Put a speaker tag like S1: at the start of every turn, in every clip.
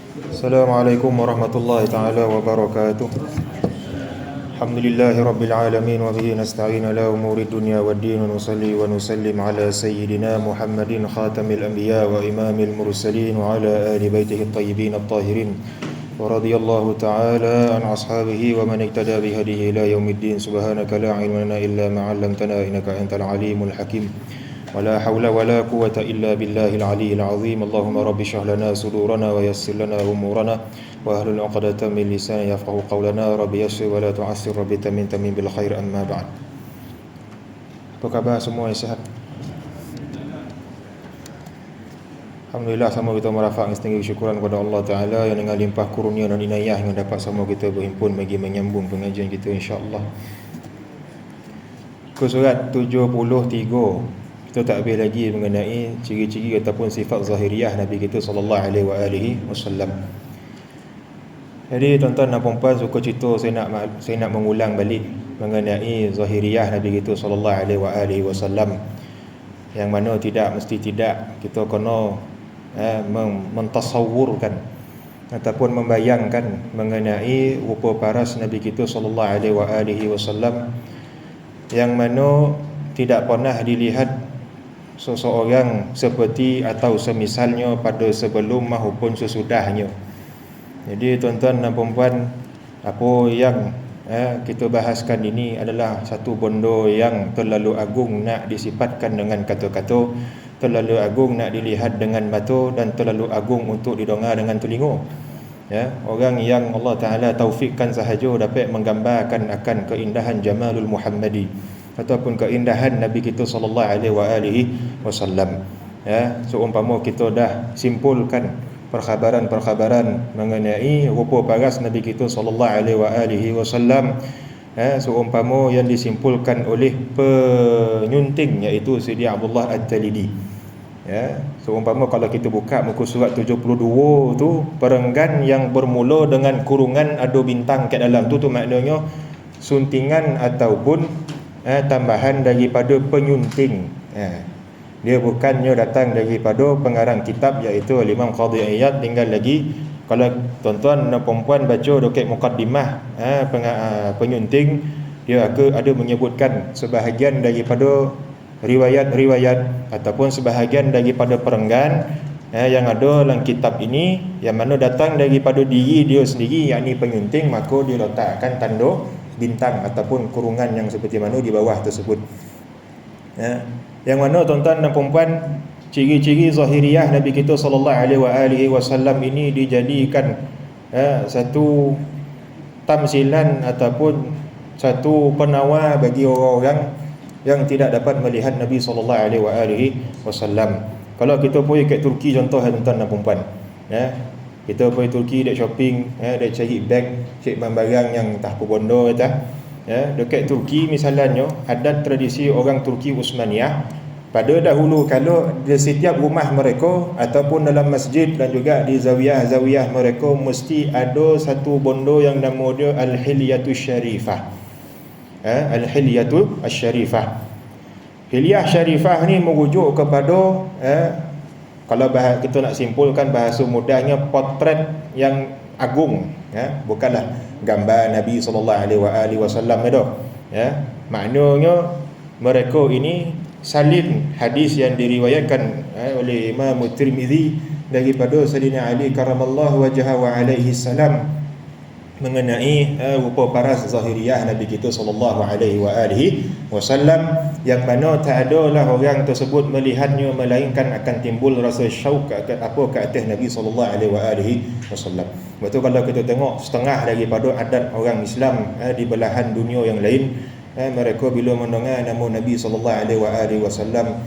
S1: Assalamualaikum warahmatullahi taala wabarakatuh. Alhamdulillahi rabbil alamin wa bihi nasta'in ala umuri dunya waddin, wa nusalli wa nusallim ala sayyidina Muhammadin khatamil anbiya wa imamil mursalin wa ala ali baitihi at-tayyibin at-tahirin. Wa radiyallahu ta'ala an ashabihi wa man iktada bihadihi ila yaumiddin. Subhanaka la ilma lana illa ma 'allamtana innaka antal alimul hakim. ولا حول ولا قوة إلا بالله العلي العظيم. اللهم رب اشرح لنا صدورنا ويسر لنا أمورنا واحلل عقدة من لساني يفقهوا قولنا. رب يسر ولا تعسر، رب تمن بالخير. أما بعد. Apa khabar semua yang sihat? Alhamdulillah, sama kita merafak setinggi syukuran kepada Allah Ta'ala yang dengan limpah kurnia dan inayah yang dapat sama kita berhimpun bagi menyambung pengajian kita insya-Allah. Ke surat 73 kita tak habis lagi mengenai ciri-ciri ataupun sifat zahiriyah Nabi kita sallallahu alaihi wasallam. Jadi tuan-tuan dan puan-puan, suka cerita saya nak mengulang balik mengenai zahiriyah Nabi kita sallallahu alaihi wasallam, yang mana mesti tidak kita kena mentasawurkan ataupun membayangkan mengenai rupa paras Nabi kita sallallahu alaihi wasallam yang mana tidak pernah dilihat seseorang seperti atau semisalnya pada sebelum maupun sesudahnya. Jadi tuan-tuan dan puan-puan, apa yang kita bahaskan ini adalah satu benda yang terlalu agung nak disifatkan dengan kata-kata, terlalu agung nak dilihat dengan mata, dan terlalu agung untuk didengar dengan telinga. Orang yang Allah Ta'ala taufikkan sahaja dapat menggambarkan akan keindahan Jamalul Muhammadi ataupun keindahan Nabi kita sallallahu alaihi wasallam. Seumpama kita dah simpulkan perkhabaran mengenai rupa paras Nabi kita sallallahu alaihi wasallam, seumpama yang disimpulkan oleh penyunting iaitu Sidi Abdullah At-Talidi. Seumpama kalau kita buka muka surat 72 tu, perenggan yang bermula dengan kurungan ada bintang kat dalam tu maknanya suntingan ataupun tambahan daripada penyunting. Dia bukannya datang daripada pengarang kitab iaitu Imam Qadhi Iyad. Tinggal lagi kalau tuan-tuan dan puan-puan baca dekat mukaddimah penyunting, dia ada menyebutkan sebahagian daripada riwayat-riwayat ataupun sebahagian daripada perenggan yang ada dalam kitab ini, yang mana datang daripada diri dia sendiri, yakni penyunting, maka dia letakkan tanda bintang ataupun kurungan yang seperti mana di bawah tersebut. Yang mana tuan-tuan dan puan-puan, ciri-ciri zahiriyah Nabi kita sallallahu alaihi wasallam ini dijadikan satu tamsilan ataupun satu penawar bagi orang-orang yang tidak dapat melihat Nabi sallallahu alaihi wasallam. Kalau kita pergi ke Turki contoh, tuan-tuan dan puan-puan, kita pergi Turki, dek shopping, dek cari beg, cari barang yang tak apa bondo dekat Turki misalnya, adat tradisi orang Turki Uthmaniyah pada dahulu kalau di setiap rumah mereka ataupun dalam masjid dan juga di zawiyah-zawiyah mereka mesti ada satu bondo yang nama dia Al-Hilyatus Syarifah. Al-Hilyatus Syarifah. Hilyah Syarifah ni merujuk kepada kalau kita nak simpulkan bahasa mudahnya, potret yang agung, bukanlah gambar Nabi sallallahu alaihi wasallam itu. Maknanya mereka ini salin hadis yang diriwayatkan oleh Imam Tirmizi daripada Sayyidina Ali karamallahu wajhahu alaihi salam mengenai rupa paras zahiriyah Nabi kita sallallahu alaihi wasallam, yang mana tak adalah orang tersebut melihatnya melainkan akan timbul rasa syauq ke atas Nabi sallallahu alaihi wasallam. Betul, kalau kita tengok setengah daripada adat orang Islam di belahan dunia yang lain, mereka bila mendengar nama Nabi sallallahu alaihi wasallam,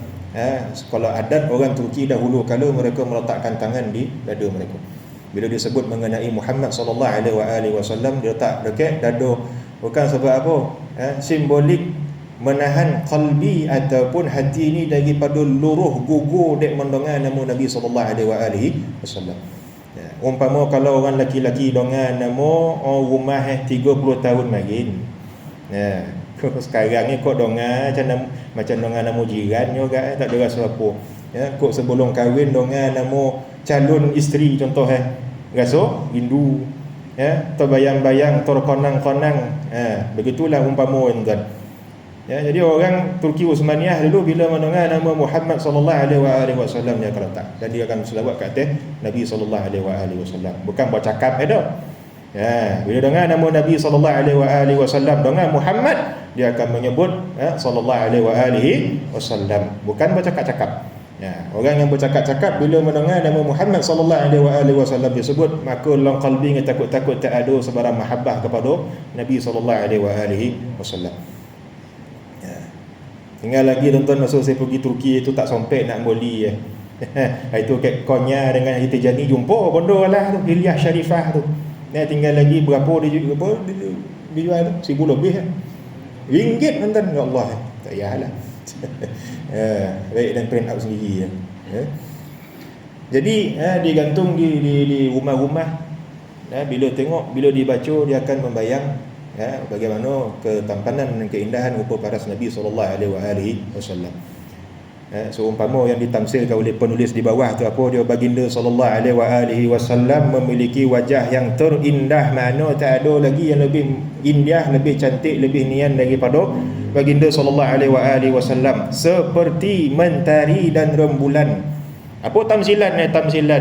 S1: kalau adat orang Turki dahulu kala, mereka meletakkan tangan di dada mereka. Bila disebut mengenai Muhammad sallallahu alaihi wasallam, dia letak dekat dada. Bukan sebab apa? Simbolik menahan qalbi ataupun hati ini daripada luruh gugur dek mendengar nama Nabi sallallahu alaihi wasallam. Umpama kalau orang lelaki dengar nama rumah 30 tahun makin. Sekarang ni kok dengar macam dengar nama jiran juga, tak ada rasa apa. Kok sebelum kahwin dengar nama calon isteri contoh rasa rindu, terbayang-bayang, terkonang-konang. Begitulah umpama tuan. Jadi orang Turki Uthmaniyah dulu bila mendengar nama Muhammad sallallahu alaihi wasallam dia akan letak dan dia akan selawat kat atas Nabi sallallahu alaihi wasallam. Bukan bercakap dah. Bila dengar nama Nabi sallallahu alaihi wasallam, dengar Muhammad, dia akan menyebut sallallahu alaihi wasallam, bukan bercakap-cakap. Orang yang bercakap-cakap bila mendengar nama Muhammad sallallahu alaihi wasallam disebut, maka dalam qalbinya takut-takut tak ada sebarang mahabbah kepada Nabi sallallahu alaihi wasallam. Tinggal lagi tuan-tuan, masa saya pergi Turki itu tak sampai nak boli itu kat Konya dengan Hitijani jumpa bondo lah tu, Hilyah Sharifah tu. Tinggal lagi berapa dia jual tu? 1,000 lebih ringgit tuan-tuan. Ya Allah, tak payahlah. Baik dan print out sendiri. Jadi digantung di rumah-rumah. Bila tengok, bila dibaca, dia akan membayang bagaimana ketampanan dan keindahan rupa paras Nabi sallallahu alaihi wasallam. Seumpama yang ditamsilkan oleh penulis di bawah tu apa dia, baginda sallallahu alaihi wasallam memiliki wajah yang terindah, mana tak ada lagi yang lebih indah, lebih cantik, lebih nian daripada baginda sallallahu alaihi wasallam, seperti mentari dan rembulan. Apa tamsilan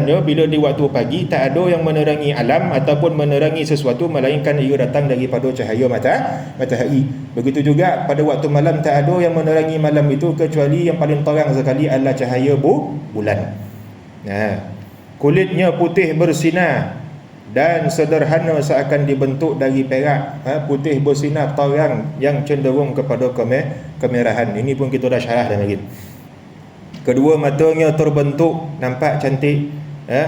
S1: dia? Bila di waktu pagi tak ada yang menerangi alam ataupun menerangi sesuatu melainkan ia datang daripada cahaya matahari. Begitu juga pada waktu malam tak ada yang menerangi malam itu kecuali yang paling terang sekali adalah cahaya bulan. Kulitnya putih bersinar dan sederhana seakan dibentuk dari perak. Putih bersinar terang yang cenderung kepada kemerahan. Ini pun kita dah syarah dah lagi. Kedua matanya terbentuk, nampak cantik.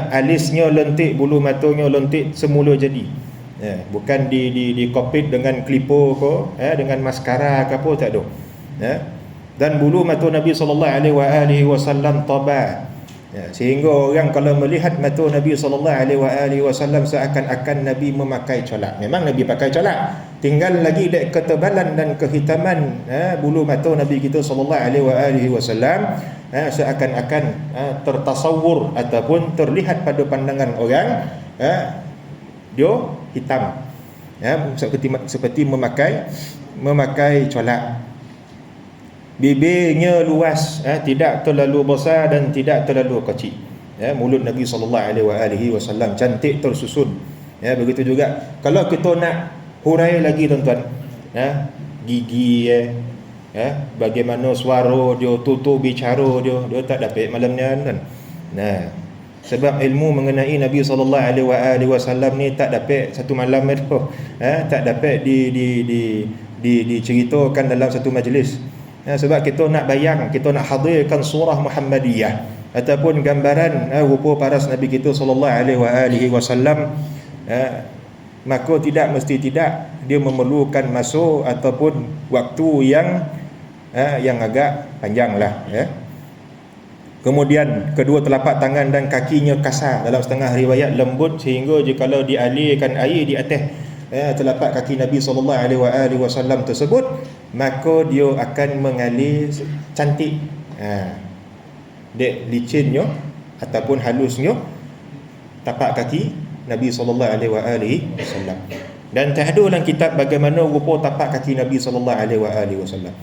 S1: Alisnya lentik, bulu matanya lentik semula jadi. Bukan dikopit dengan klipo ke, dengan maskara ke apa, tak ada. Dan bulu mata Nabi sallallahu alaihi wasallam tabah. Sehingga orang kalau melihat mata Nabi sallallahu alaihi wasallam seakan-akan Nabi memakai colak. Memang Nabi pakai colak. Tinggal lagi dek ketebalan dan kehitaman bulu mata Nabi kita sallallahu alaihi wasallam seakan-akan tertasawur ataupun terlihat pada pandangan orang dia hitam, seperti memakai colak. Bibirnya luas, tidak terlalu besar dan tidak terlalu kecil. Mulut Nabi sallallahu alaihi wasallam cantik tersusun. Begitu juga kalau kita nak hurai lagi tuan-tuan, gigi bagaimana suara dia, tutur bicara dia tak dapat malam ni kan. Sebab ilmu mengenai Nabi sallallahu alaihi wasallam ni tak dapat satu malam tu. Tak dapat diceritakan dalam satu majlis. Sebab kita nak bayang, kita nak hadirkan surah Muhammadiyah ataupun gambaran rupa paras Nabi kita sallallahu alaihi wasallam, maka mesti tidak dia memerlukan masa ataupun waktu yang agak panjang lah. Kemudian kedua telapak tangan dan kakinya kasar, dalam setengah riwayat lembut sehingga jikalau dialirkan air di atas telapak kaki Nabi sallallahu alaihi wasallam tersebut, maka dia akan mengalir cantik. Dek licinnya ataupun halusnya tapak kaki Nabi sallallahu alaihi wasallam. Dan tak ada dalam kitab bagaimana rupa tapak kaki Nabi sallallahu alaihi wasallam.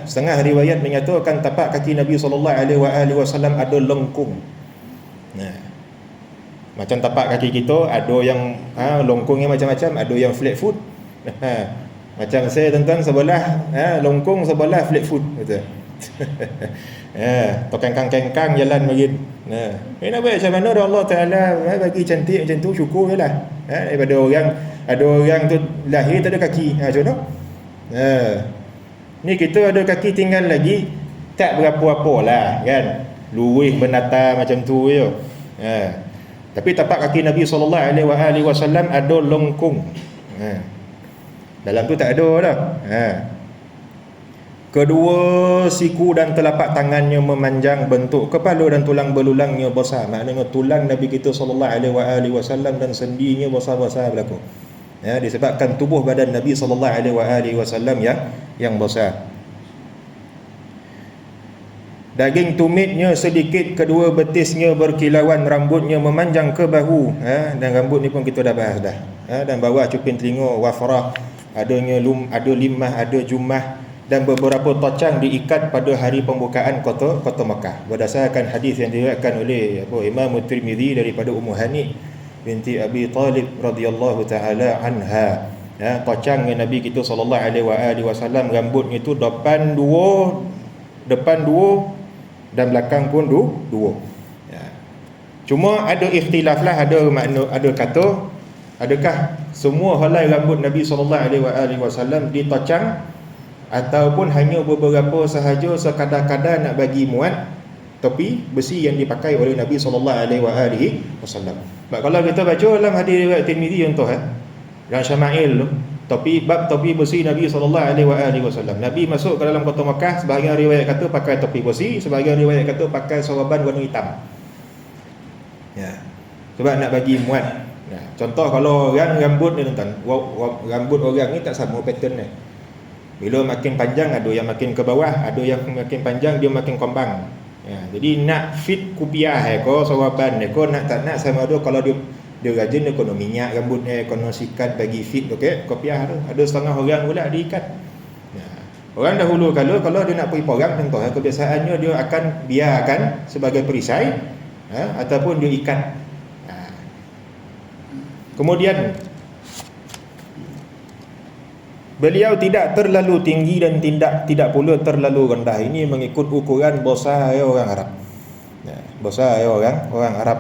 S1: Setengah riwayat menyatakan tapak kaki Nabi sallallahu alaihi wasallam ada lengkung. Macam tapak kaki kita ada yang longkungnya macam-macam, ada yang flat foot. Macam saya tuan-tuan, sebelah longkung, sebelah flat foot, betul. Kengkang-kengkang jalan begini. Nak buat macam mana Allah Taala bagi cantik macam tu, syukur jelah. Daripada ada orang tu lahir tak ada kaki. Contoh. Ni kita ada kaki tinggal lagi tak berapa-apa lah kan. Luih benata macam tu je. Tapi tapak kaki Nabi sallallahu alaihi wasallam ada lengkung. Dalam tu tak ada dah. Kedua siku dan telapak tangannya memanjang, bentuk kepala dan tulang belulangnya besar. Maknanya tulang Nabi kita sallallahu alaihi wasallam dan sendinya besar-besar berlaku. Disebabkan tubuh badan Nabi sallallahu alaihi wasallam yang besar. Daging tumitnya sedikit, kedua betisnya berkilauan, rambutnya memanjang ke bahu. Dan rambut ni pun kita dah bahas dah. Dan bawah cuping telinga, wafrah, adanya ada limah, ada jumah, dan beberapa tocang diikat pada hari pembukaan kota Mekah. Berdasarkan hadis yang diriwayatkan oleh Imam Tirmizi daripada Ummu Hani binti Abi Talib radhiyallahu taala anha. Tocang Nabi kita sallallahu alaihi wasallam, rambutnya itu depan dua dan belakang pun dua. Cuma ada ikhtilaf lah, ada makna, ada kata adakah semua helai rambut Nabi sallallahu alaihi wasallam ditocang ataupun hanya beberapa sahaja sekadar-kadar nak bagi muat topi besi yang dipakai oleh Nabi sallallahu alaihi wasallam. Kalau kita baca dalam hadis riwayat Tirmizi contoh yang Syama'il tu, bab topi besi Nabi sallallahu alaihi wasallam. Nabi masuk ke dalam kota Makkah, sebahagian riwayat kata pakai topi besi, sebahagian riwayat kata pakai sorban warna hitam. Sebab nak bagi muat. Contoh kalau orang rambut ni tuan-tuan, rambut orang ni tak sama pattern ni. Bila makin panjang ada yang makin ke bawah, ada yang makin panjang dia makin kombang. Jadi nak fit kupiah ko sorban ko nak tak nak sama ada. Kalau dia rajin, dia kena minyak rambut ni, kena sikat bagi fit kopiah tu. Ada setengah orang pula diikat. Orang dahulu kalau dia nak pergi porang contoh, kebiasaannya dia akan biarkan sebagai perisai ataupun dia ikat. Kemudian beliau tidak terlalu tinggi dan tidak pula terlalu rendah. Ini mengikut ukuran besar orang Arab. Besar orang Arab.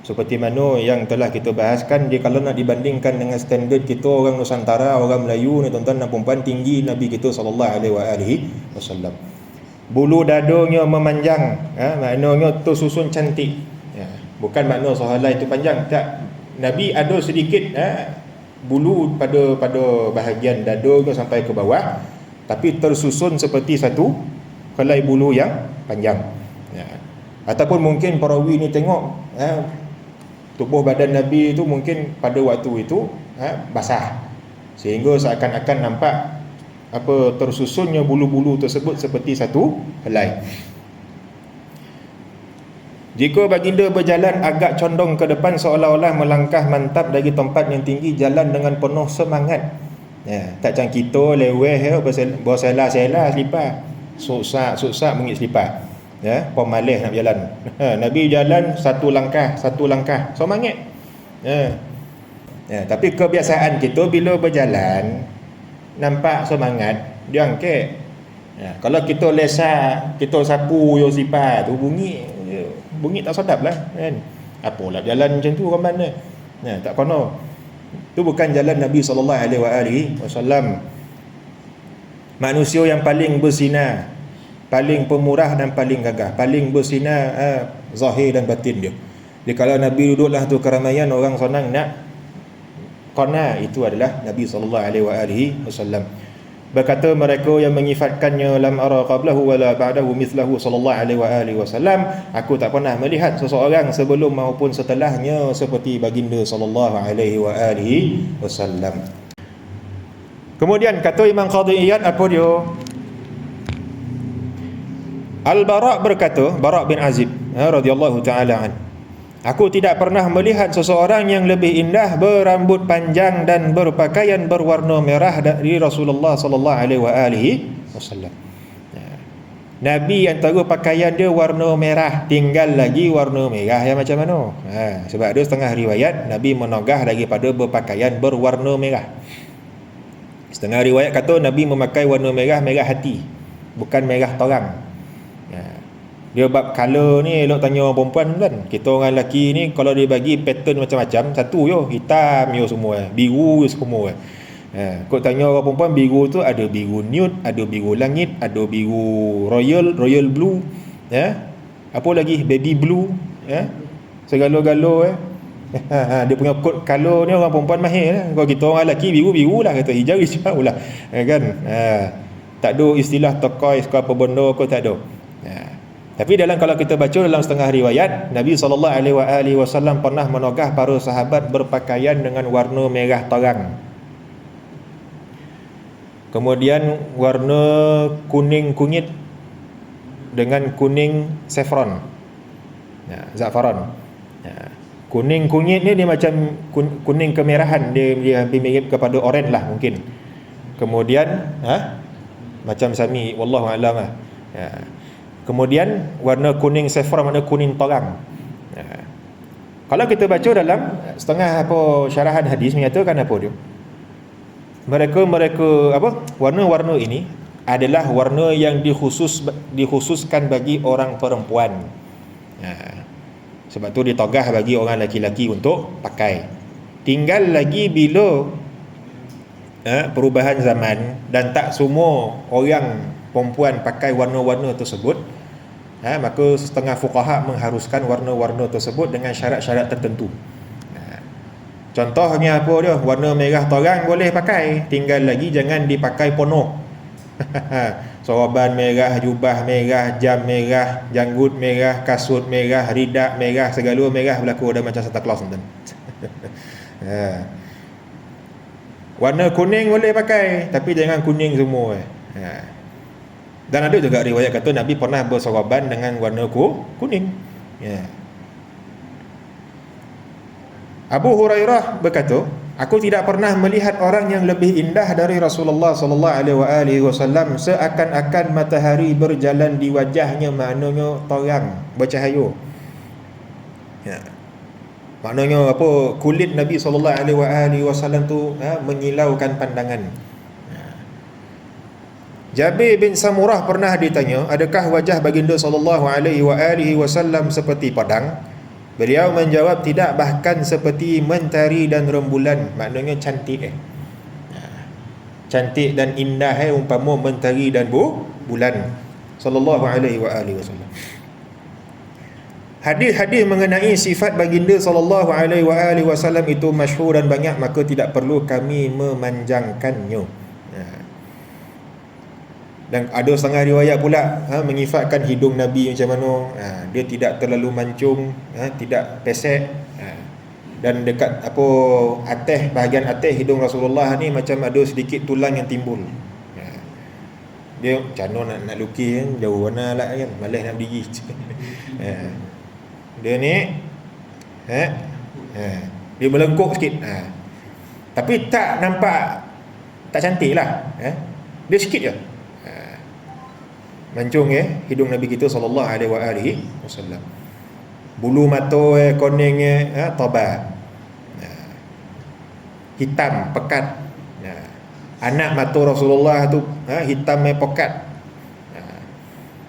S1: Seperti mana yang telah kita bahaskan, dia kalau nak dibandingkan dengan standard kita orang Nusantara, orang Melayu ni tuan-tuan dan puan-puan, tinggi Nabi kita sallallahu alaihi wasallam. Bulu dadanya memanjang, maknanya tersusun cantik. Bukan makna sehelai itu panjang, tak. Nabi ada sedikit bulu pada bahagian dada ke sampai ke bawah, tapi tersusun seperti satu helai bulu yang panjang. Ataupun mungkin perawi ni tengok tubuh badan Nabi itu mungkin pada waktu itu basah, sehingga seakan-akan nampak tersusunnya bulu-bulu tersebut seperti satu helai. Jika baginda berjalan agak condong ke depan seolah-olah melangkah mantap dari tempat yang tinggi, jalan dengan penuh semangat. Tak macam kita leweh bersela-sela selipar, suksak mengit selipar. Pemalih nak berjalan. Nabi jalan satu langkah semangat. Tapi kebiasaan kita bila berjalan nampak semangat, dia angkat. Kalau kita lesak, kita sapu yo selipar tu bunyi tak sedap lah kan. Apalah jalan macam tu orang mana. Tak kono. Itu bukan jalan Nabi sallallahu alaihi wasallam. Manusia yang paling bersinar, paling pemurah dan paling gagah, paling bersinar zahir dan batin dia. Jadi kalau Nabi duduklah tu keramaian, orang senang nak qana, itu adalah Nabi sallallahu alaihi wasallam. Berkata mereka yang menyifatkannya, lam ara qablahu wala ba'dahu mithlahu sallallahu alaihi wasallam, aku tak pernah melihat seseorang sebelum maupun setelahnya seperti baginda sallallahu alaihi wasallam. Kemudian kata Imam Qadhi Iyad, apa dia? Al-Bara' berkata, Bara' bin Azib radhiyallahu taala an, aku tidak pernah melihat seseorang yang lebih indah berambut panjang dan berpakaian berwarna merah dari Rasulullah sallallahu alaihi wasallam. Nabi antara pakaian dia warna merah, tinggal lagi warna merah yang macam mana? Sebab ada setengah riwayat Nabi menogah daripada berpakaian berwarna merah. Setengah riwayat kata Nabi memakai warna merah hati, bukan merah terang. Dia bab color ni elok tanya orang perempuan kan. Kita orang lelaki ni kalau dia bagi pattern macam-macam, satu yo hitam yo semua, biru semua. Kau tanya orang perempuan, biru tu ada biru nude, ada biru langit, ada biru royal blue, apa lagi baby blue, segala-gala dia punya kod color ni orang perempuan mahir lah. Kalau kita orang lelaki biru lah, kata hijau lah kan. Tak ada istilah turquoise ke apa benda ke, tak ada. Tapi kalau kita baca dalam setengah riwayat, Nabi sallallahu alaihi wasallam pernah menogah para sahabat berpakaian dengan warna merah terang. Kemudian warna kuning kunyit dengan kuning saffron. Za'faran. Kuning kunyit ni dia macam kuning kemerahan, dia hampir mirip kepada oren lah mungkin. Kemudian macam sami, wallahu a'lam lah. Kemudian warna kuning saffron, warna kuning terang. Kalau kita baca dalam setengah syarahan hadis menyatakan apa dia? Mereka warna-warna ini adalah warna yang dikhususkan bagi orang perempuan. Sebab tu ditogah bagi orang lelaki untuk pakai. Tinggal lagi bila perubahan zaman dan tak semua orang perempuan pakai warna-warna tersebut, maka setengah fuqaha mengharuskan warna-warna tersebut dengan syarat-syarat tertentu. Contohnya apa dia? Warna merah terang boleh pakai, tinggal lagi jangan dipakai penuh. Sorban merah, jubah merah, jam merah, janggut merah, kasut merah, ridak merah, segala merah berlaku dah macam Santa Claus tu. Warna kuning boleh pakai, tapi jangan kuning semua. Dan ada juga riwayat kata Nabi pernah bersorban dengan warna kuning. Abu Hurairah berkata, aku tidak pernah melihat orang yang lebih indah dari Rasulullah sallallahu alaihi wasallam, seakan-akan matahari berjalan di wajahnya, maknanya terang, bercahaya. Maknanya kulit Nabi sallallahu alaihi wasallam tu menyilaukan pandangan. Jabir bin Samurah pernah ditanya, adakah wajah baginda sallallahu alaihi wasallam seperti padang? Beliau menjawab, tidak, bahkan seperti mentari dan rembulan. Maknanya cantik cantik dan indah umpama mentari dan bulan sallallahu alaihi wasallam. Hadis-hadis mengenai sifat baginda sallallahu alaihi wasallam itu masyhur dan banyak, maka tidak perlu kami memanjangkannya. Dan ada setengah riwayat pula menyifatkan hidung Nabi macam mana, dia tidak terlalu mancung, tidak pesek, dan dekat atas, bahagian atas hidung Rasulullah ni macam ada sedikit tulang yang timbul. Dia macam mana nak lukis jauh mana lah kan, malas nak berdiri. Dia ni dia melengkuk sikit, tapi tak nampak, tak cantik lah, dia sikit je mancung hidung Nabi kita sallallahu alaihi wasallam. Bulu mata kuning tabah, hitam pekat. Anak mata Rasulullah tu hitam pekat.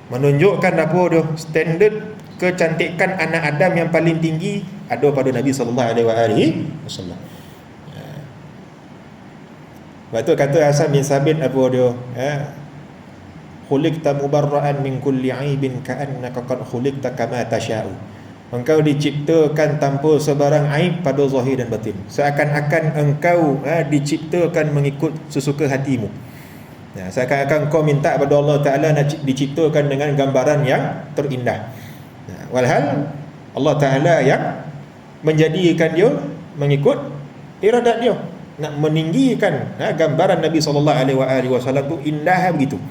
S1: Menunjukkan apa dia? Standard kecantikan anak Adam yang paling tinggi ada pada Nabi sallallahu alaihi wasallam. Sebab tu kata Hasan bin Sabit apa dia? Khuliqta mubarra'an min kulli 'aibin ka'annaka qad khuliqta kama tasha'u. Engkau diciptakan tanpa sebarang aib pada zahir dan batin, seakan-akan engkau diciptakan mengikut sesuka hatimu. Seakan-akan kau minta pada Allah Ta'ala nak diciptakan dengan gambaran yang terindah. Walhal Allah Ta'ala yang menjadikan dia mengikut iradat dia, nak meninggikan gambaran Nabi SAW tu indah begitu,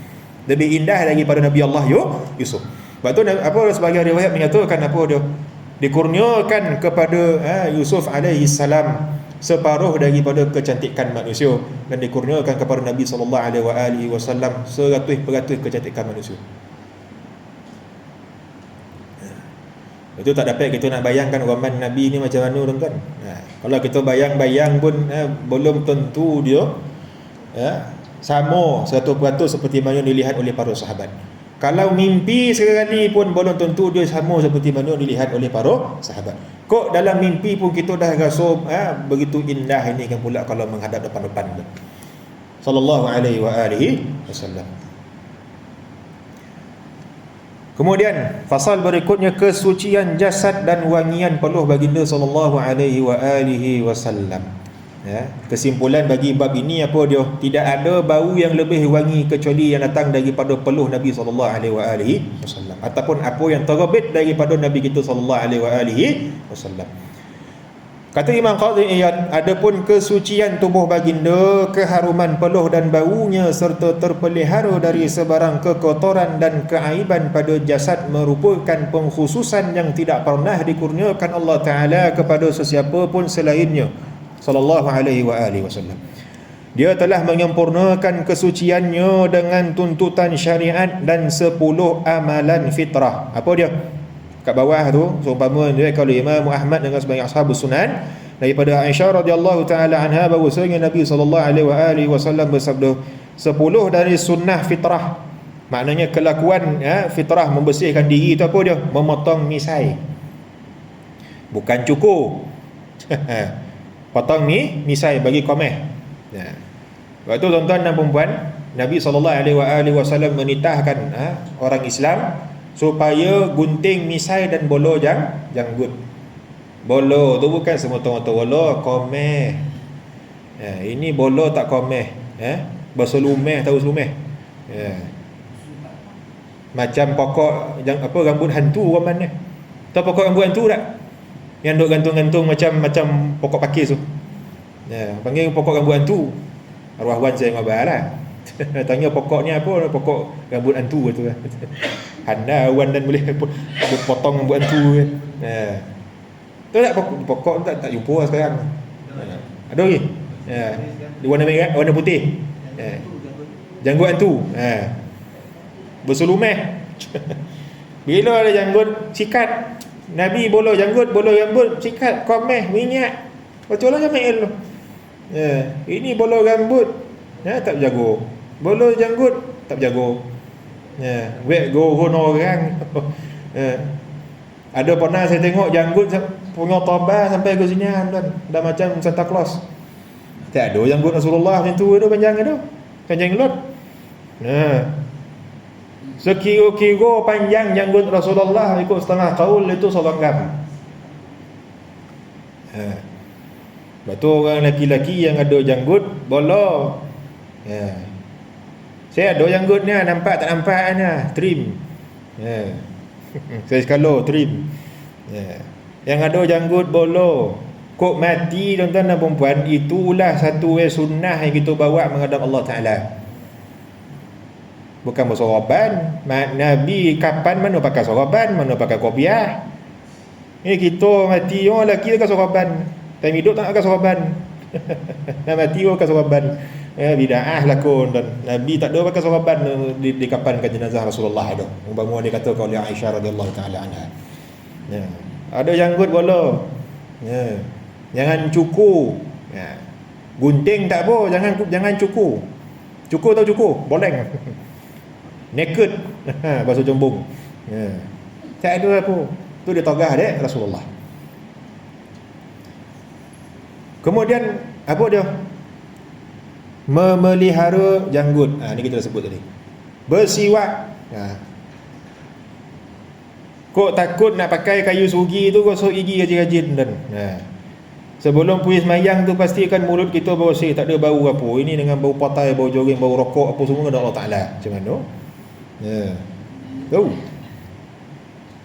S1: lebih indah daripada Nabi Allah Yusuf. Sebab tu sebagai riwayat menyatakan dia dikurniakan kepada Yusuf alaihi salam separuh daripada kecantikan manusia, dan dikurniakan kepada Nabi sallallahu alaihi wasallam 100% kecantikan manusia. Itu tak dapat kita nak bayangkan zaman Nabi ni macam mana, tuan-tuan. Kalau kita bayang-bayang pun belum tentu dia sama 100% seperti mana dilihat oleh para sahabat. Kalau mimpi sekali pun belum tentu dia sama seperti mana dilihat oleh para sahabat. Kok dalam mimpi pun kita dah rasa begitu indah ini kan pula kalau menghadap depan-depan sallallahu alaihi wasallam. Kemudian fasal berikutnya, kesucian jasad dan wangian peluh baginda sallallahu alaihi wasallam. Kesimpulan bagi bab ini apa dia? Tidak ada bau yang lebih wangi kecuali yang datang daripada peluh Nabi sallallahu alaihi wasallam, ataupun apa yang terbit daripada Nabi kita sallallahu alaihi wasallam. Kata Imam Qadhi Iyad, adapun kesucian tubuh baginda, keharuman peluh dan baunya serta terpelihara dari sebarang kekotoran dan keaiban pada jasad merupakan pengkhususan yang tidak pernah dikurniakan Allah Ta'ala kepada sesiapa pun selainnya sallallahu alaihi wasallam. Dia telah menyempurnakan kesuciannya dengan tuntutan syariat dan 10 amalan fitrah. Apa dia? Kat bawah tu seumpama dia kalau Imam Ahmad dengan sebagian ashabus sunan daripada Aisyah radhiyallahu taala anha bahwasanya Nabi sallallahu alaihi wasallam bersabda 10 dari sunnah fitrah, maknanya kelakuan fitrah membersihkan diri tu apa dia? Memotong misai, bukan cukur. Potong misai bagi komeh. Sebab tu tuan-tuan dan puan, Nabi sallallahu alaihi wasallam menitahkan orang Islam supaya gunting misai dan bolo janggut. Bolo tu bukan semata-mata bolo komeh. Ini bolo tak komeh. Berselumeh, tahu selumeh? Macam pokok rambut hantu orang mana? Tahu pokok rambut hantu tak? Yang duk gantung-gantung macam pokok pakis tu. Panggil pokok rambut hantu. Arwah wan saya ngabal lah. Tanya pokoknya apa? Pokok rambut hantu tu. Anda wan dan boleh potong rambut hantu kan. Tu tak pokok tak jumpa lah sekarang. Ada lagi. Dia warna merah, warna putih. Janggut hantu. Berselumeh. Bila ada janggut sikat. Nabi bolo janggut, bolo rambut, sikat, komeh, minyak. Betul lah Jamil tu. Ini bolo rambut, tak berjago. Bolo janggut, tak berjago. Wek gohon orang. Ada pernah saya tengok janggut punya toba sampai ke sini kan. Dah macam Santa Claus. Tak ada janggut Rasulullah macam tu ada panjang ada. Panjang lot. Sekira-kira panjang janggut Rasulullah ikut setengah kaul itu selenggam. Betul orang lelaki-lelaki yang ada janggut bolo. Saya ada janggut ni, nampak tak nampak ni, trim. Saya sekalo trim. Yang ada janggut bolo, kok mati tuan-tuan dan puan, itulah satu sunnah yang kita bawa menghadap Allah Taala. Bukan bersoroban. Nabi kapan mana pakai soroban, mana pakai kopiah. Kita mati orang lelaki pakai soroban. Time hidup tak pakai soroban. Nak mati orang pakai soroban. Bid'ah lakon dan Nabi tak ada pakai soroban di kapan ke jenazah Rasulullah tu. Umpama dia kata oleh Aisyah radhiyallahu taala anha. Ada janggut bola. Jangan cukur. Gunting tak apa, jangan cukur. Cukur tahu cukur? Boleng. Naked. Bahasa Jombong. Tak ada apa. Tu dia togah dia Rasulullah. Kemudian apa dia? Memelihara janggut. Ni kita dah sebut tadi. Bersiwak. Kok takut nak pakai kayu sugi tu gosok gigi rajin-rajin dan. Sebelum pergi semayang tu pastikan mulut kita bersih, tak ada bau apa. Ini dengan bau patai, bau jogging, bau rokok apa semua ada Allah Taala. Macam mana? Tahu.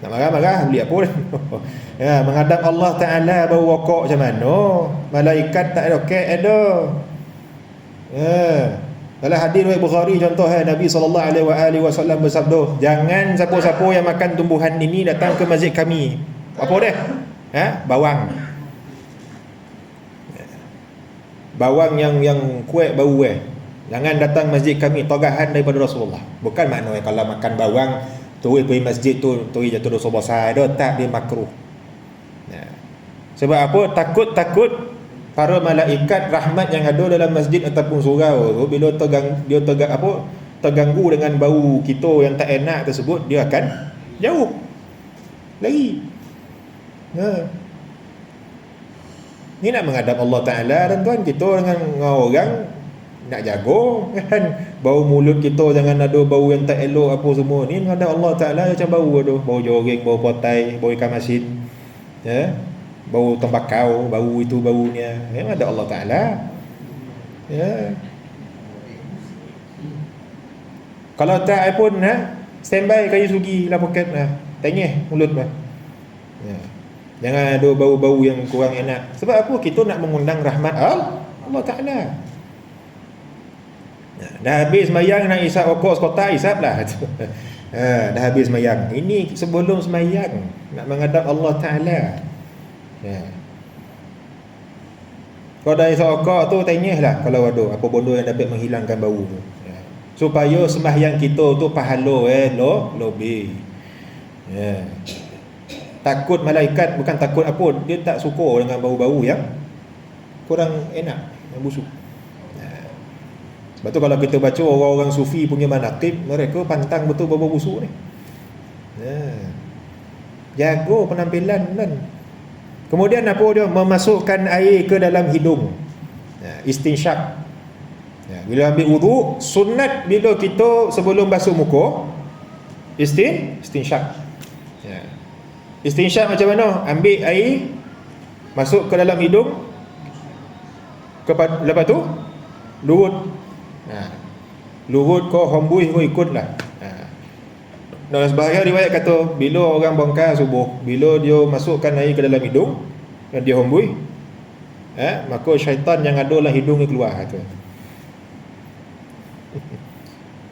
S1: Nak marah-marah beli apa dah. Menghadap Allah Taala bau rokok macam mana? Malaikat tak ada okey ada. Dalam hadis riwayat Bukhari contoh Nabi sallallahu alaihi wasallam bersabda, jangan siapa-siapa yang makan tumbuhan ini datang ke masjid kami. Apa dia? Bawang. Bawang yang kuat bau jangan datang masjid kami, togahan daripada Rasulullah. Bukan maknanya kalau makan bawang terus pergi masjid tu terus jatuh dosa besar dah, tak, dia makruh. Sebab apa? Takut para malaikat rahmat yang ada dalam masjid ataupun surau tu bila terganggu dengan bau kita yang tak enak tersebut, dia akan jauh lagi. Ni nak menghadap Allah Ta'ala dan tuan kita dengan orang nak jago kan, bau mulut kita jangan ada bau yang tak elok apa semua. Ni menghadap Allah Ta'ala macam bau tu, bau jogging, bau potai, bau ikan masin, bau tembakau, bau itu baunya. Menghadap Allah Ta'ala. Kalau tak pun standby kayu sugi lah poket tengah mulut bah. Jangan ada bau-bau yang kurang enak. Sebab apa? Kita nak mengundang rahmat Allah Ta'ala. Dah habis semayang nak isap rokok sekotak, isap lah. Dah habis semayang. Ini sebelum semayang nak menghadap Allah Ta'ala. Kalau dah isap rokok tu, tanyalah kalau ada apa benda yang dapat menghilangkan bau tu, supaya sembahyang kita tu pahala lebih. Takut malaikat, bukan takut apa, dia tak suka dengan bau-bau yang kurang enak, yang busuk. Sebab tu kalau kita baca orang-orang sufi punya manaqib, mereka pantang betul bau-bau busuk ni. Jaga penampilan kan. Kemudian apa dia? Memasukkan air ke dalam hidung. Istinsyak. Bila ambil wudu, sunat bila kita sebelum basuh muka, istinsyak. Istinsyak macam mana? Ambil air, masuk ke dalam hidung, lepas tu lurut. Lurut kau hembus kau ikutlah. Dalam sebahagian riwayat kata bila orang bongkar subuh, bila dia masukkan air ke dalam hidung dan dia hembus, maka syaitan yang ada dalam hidung ni keluar kata.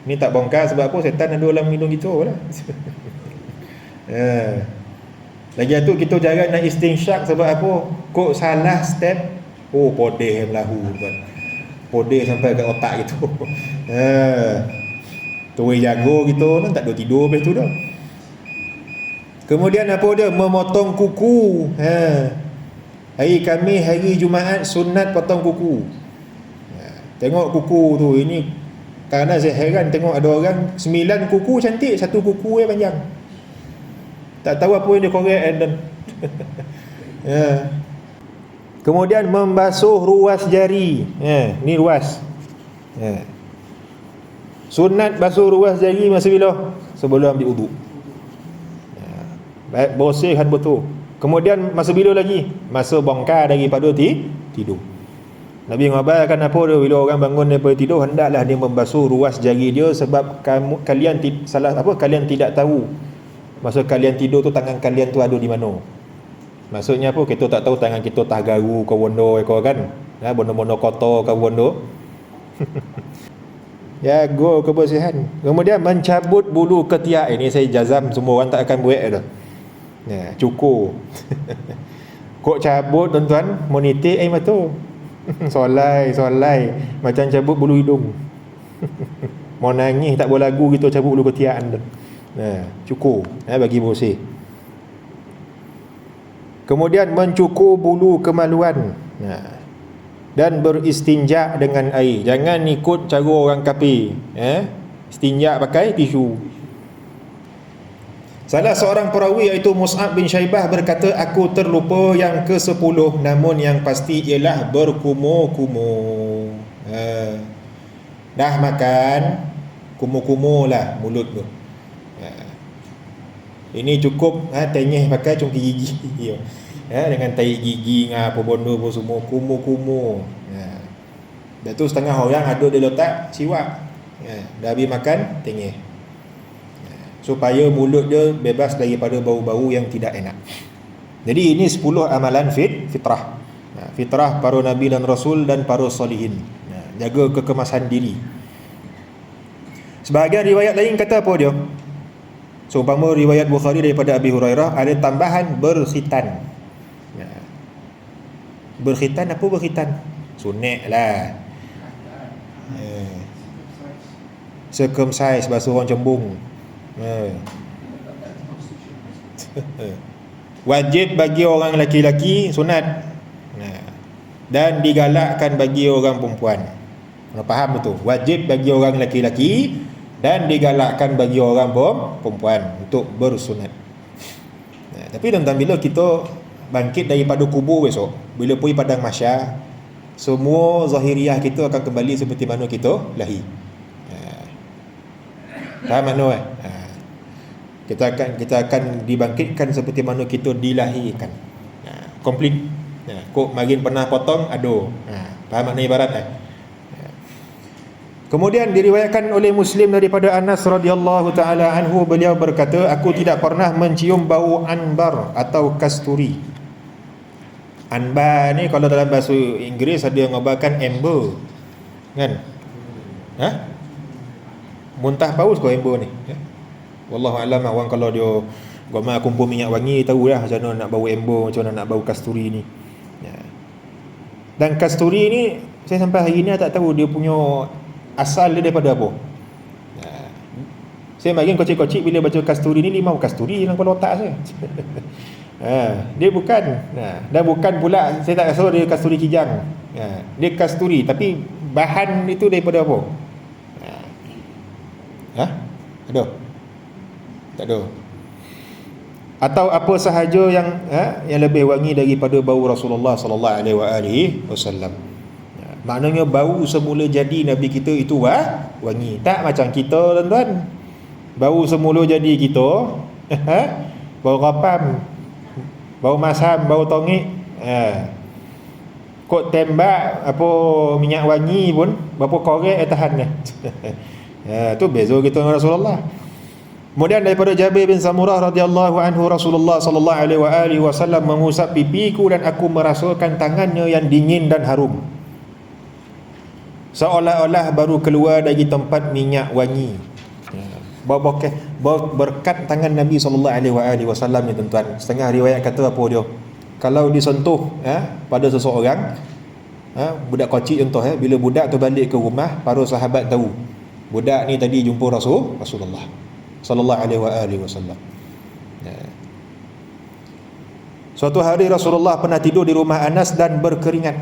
S1: Ni tak bongkar sebab apa? Syaitan ada dalam hidung kita lah. Lagi tu kita jarang nak istinsyak sebab apa? Kok salah step, podeh melahu kan. Podeh sampai ke otak gitu. Tuai jago gitu, tak ada tidur habis tu dah. Kemudian apa dia? Memotong kuku. Hari Khamis, hari Jumaat sunat potong kuku. Tengok kuku tu, ini kerana saya heran tengok ada orang 9 kuku cantik, 1 kuku yang panjang. Tak tahu apa yang dia korek dan Kemudian membasuh ruas jari. Ni ruas. Sunat basuh ruas jari masa bila? Sebelum ambil wudu. Baik bersihkan betul. Kemudian masa bila lagi? Masa bongkar daripada tidur. Nabi mengabarkan apa dia? Bila orang bangun daripada tidur, hendaklah dia membasuh ruas jari dia, sebab kalian tidak tahu masa kalian tidur tu tangan kalian tu ada di mana. Maksudnya apa? Kita tak tahu tangan kita tah garu ke wondo kan. Bondo-bondo kotor ke wondo. Jaga kebersihan. Kemudian mencabut bulu ketiak. Ini saya jazam semua orang tak akan buat dah. Cukur. Kok cabut tuan-tuan, monitik air mata. Solai macam cabut bulu hidung. Mau nangis tak boleh lagu gitu, cabut bulu ketiak anda. Cukur, bagi bersih. Kemudian mencukur bulu kemaluan, dan beristinja dengan air. Jangan ikut cara orang kafir, istinja pakai tisu. Salah seorang perawi iaitu Mus'ab bin Syaibah berkata, aku terlupa yang ke-10, namun yang pasti ialah berkumur-kumur. Dah makan, kumur-kumur lah mulut tu. Ini cukup tenyeh pakai cungki gigi. Dengan tahi gigi dengan apa bondo pun semua kumur-kumur. Dah tu setengah orang ada dia letak siwak. Dah habis makan tenyeh. Supaya mulut dia bebas daripada bau-bau yang tidak enak. Jadi ini 10 amalan fitrah. Fitrah para nabi dan rasul dan para solihin. Jaga kekemasan diri. Sebahagian riwayat lain kata apa dia? Seumpama riwayat Bukhari daripada Abi Hurairah, ada tambahan berkhitan. Berkhitan apa berkhitan? Sunat lah. Circumcise bahasa orang Cembung. Wajib bagi orang lelaki-lelaki sunat, dan digalakkan bagi orang perempuan. Faham betul? Wajib bagi orang lelaki-lelaki dan digalakkan bagi orang perempuan untuk bersunat. Tapi tuan-tuan, bila kita bangkit daripada kubur besok, bila pergi padang mahsyar, semua zahiriah kita akan kembali seperti mana kita lahir. Faham makna kita akan dibangkitkan seperti mana kita dilahirkan. Komplit. Kok marin pernah potong ado. Faham makna ibarat Kemudian diriwayatkan oleh Muslim daripada Anas radhiyallahu taala anhu, beliau berkata, aku tidak pernah mencium bau anbar atau kasturi. Anbar ni kalau dalam bahasa Inggeris ada yang ngabarkan amber. Kan? Ha? Muntah paus kau amber ni. Ya? Wallahu alam, orang kalau dia gomah kumpul minyak wangi tahulah macam mana nak bau amber, macam mana nak bau kasturi ni. Ya. Dan kasturi ni saya sampai hari ni tak tahu dia punya asal dia daripada apa. Ya. Saya makin kocik-kocik bila baca kasturi ni, limau kasturi dalam kepala otak saya. Dia bukan. Dan bukan pula saya tak rasa dia kasturi kijang. Dia kasturi tapi bahan itu daripada apa? Ada? Tak ada. Atau apa sahaja yang lebih wangi daripada bau Rasulullah sallallahu alaihi wasallam. Maknanya bau semula jadi Nabi kita itu wangi. Tak macam kita tuan-tuan. Bau semula jadi kita bau rapam, bau masam, bau tongik. Kok tembak apa minyak wangi pun berapa korek tahan dia. Tu beza kita dengan Rasulullah. Kemudian daripada Jabir bin Samurah radhiyallahu anhu, Rasulullah sallallahu alaihi wasallam mengusap pipiku dan aku merasakan tangannya yang dingin dan harum, seolah-olah baru keluar dari tempat minyak wangi. Berkat tangan Nabi sallallahu alaihi wasallam ni tuan-tuan. Setengah riwayat kata apa dia? Kalau disentuh pada seseorang, budak kecil contoh, bila budak tu balik ke rumah, para sahabat tahu budak ni tadi jumpa Rasulullah sallallahu alaihi wasallam. Suatu hari Rasulullah pernah tidur di rumah Anas dan berkeringat.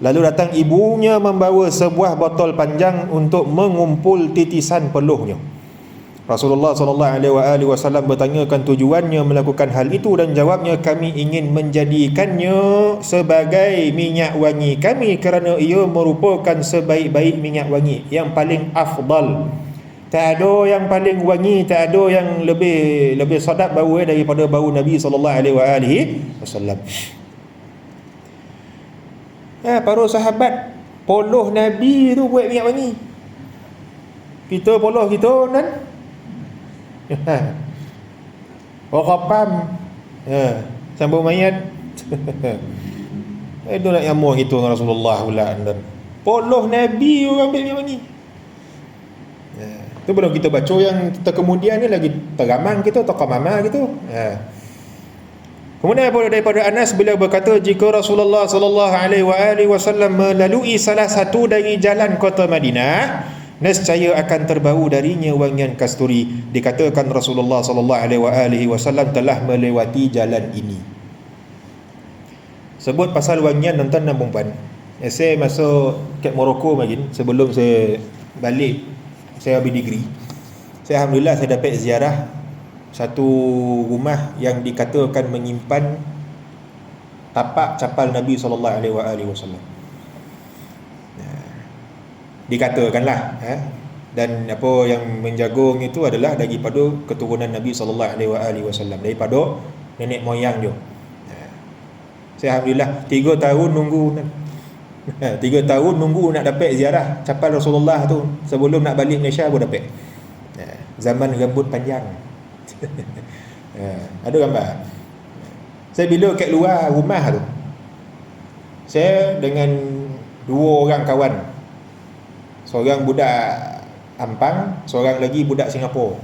S1: Lalu datang ibunya membawa sebuah botol panjang untuk mengumpul titisan peluhnya. Rasulullah sallallahu alaihi wasallam bertanyakan tujuannya melakukan hal itu, dan jawabnya, kami ingin menjadikannya sebagai minyak wangi kami kerana ia merupakan sebaik-baik minyak wangi, yang paling afdal. Tak ada yang paling wangi, tak ada yang lebih sedap bau daripada bau Nabi sallallahu alaihi wasallam. Para sahabat poloh Nabi tu buat minyak wangi. Kita poloh kita kan. Rapam. Sambung mayat. Itu nak nyamuh gitu dengan Rasulullah pula. Poloh Nabi orang ambil minyak wangi. Tu belum kita baca yang kemudian ni lagi teramang kita, tokoh mama gitu. Kemudian daripada Anas beliau berkata, jika Rasulullah sallallahu alaihi wasallam melalui salah satu dari jalan kota Madinah, nescaya akan terbau darinya wangian kasturi. Dikatakan Rasulullah sallallahu alaihi wasallam telah melewati jalan ini. Sebut pasal wangian tuan-tuan dan puan. Saya masuk kat Morocco lagi sebelum saya balik. Saya ambil degree. Saya alhamdulillah saya dapat ziarah satu rumah yang dikatakan menyimpan tapak capal Nabi sallallahu alaihi wasallam. Dikatakanlah dan apa yang menjagung itu adalah daripada keturunan Nabi sallallahu alaihi wasallam, daripada nenek moyang dia. Saya alhamdulillah 3 tahun nunggu 3 tahun nunggu nak dapat ziarah capal Rasulullah tu. Sebelum nak balik Malaysia baru dapat. Zaman rambut panjang. Ada gambar. Saya bila kat luar rumah tu, saya dengan 2 orang kawan. Seorang budak Ampang, seorang lagi budak Singapura.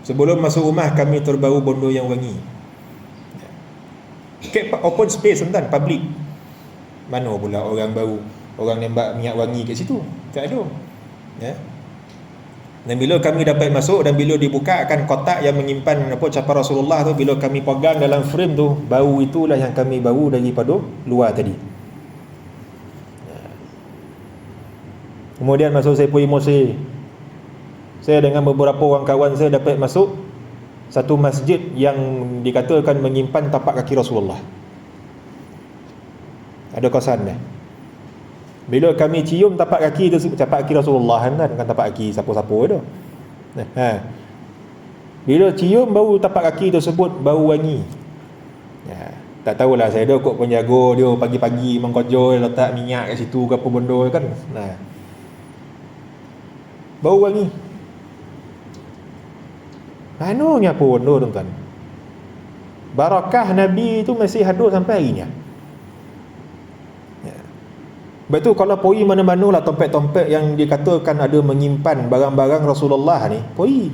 S1: Sebelum masuk rumah kami terbau bondo yang wangi. Kat open space tuan, public. Mana pula orang bau, orang nembak minyak wangi kat situ? Tak ada. Dan bila kami dapat masuk dan bila dibuka akan kotak yang menyimpan capal Rasulullah tu, bila kami pegang dalam frame tu, bau itulah yang kami bau daripada luar tadi. Kemudian masuk saya pergi Mesir. Saya dengan beberapa orang kawan saya dapat masuk satu masjid yang dikatakan menyimpan tapak kaki Rasulullah. Ada kosan dia. Bila kami cium tapak kaki tu, tapak kaki Rasulullah kan, bukan tapak kaki siapa-siapa tu. Bila cium bau tapak kaki tersebut bau wangi. Tak tahulah, saya ada kot penjaga dia pagi-pagi mengkojol letak minyak kat situ ke apa benda kan. Bau wangi. Manunya apa benda tuan-tuan? Barakah Nabi tu masih ada sampai hari ni. Sebab tu kalau pergi mana-mana lah tempat-tempat yang dikatakan ada menyimpan barang-barang Rasulullah ni, pergi.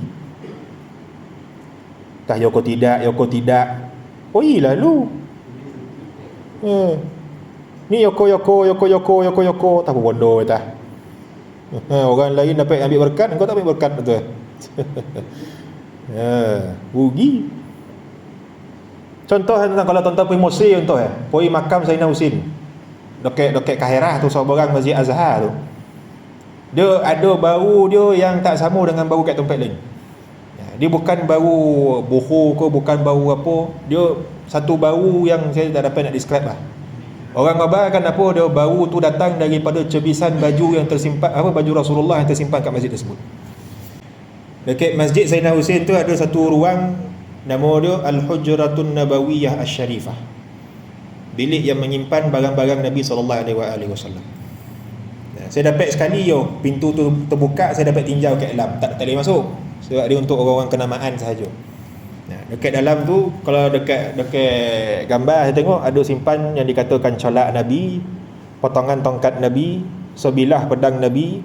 S1: Tah yoko tidak, pergi lalu. Ni yoko, tak apa bodoh tah. Orang lain dapat ambil berkat, engkau tak ambil berkat betul. Rugi. Contoh kalau tuan-tuan pergi Mesir contoh pergi makam Sayyidina Husin. Dekat Kahirah tu seorang Masjid Azhar tu. Dia ada bau dia yang tak sama dengan bau kat tempat lain. Dia bukan bau bohor ke, bukan bau apa. Dia satu bau yang saya tak dapat nak describe lah. Orang ngabarkan apa, dia bau tu datang daripada cebisan baju yang tersimpan, baju Rasulullah yang tersimpan kat masjid tersebut. Dekat Masjid Sayyidina Husin tu ada satu ruang, nama dia Al-Hujratun Nabawiyah Asy-Syarifah. Bilik yang menyimpan barang-barang Nabi SAW. Saya dapat sekali pintu tu terbuka, saya dapat tinjau kat dalam, tak boleh masuk sebab dia untuk orang-orang kenamaan sahaja. Dekat dalam tu, kalau dekat gambar saya tengok ada simpan yang dikatakan colak Nabi, potongan tongkat Nabi, sebilah pedang Nabi,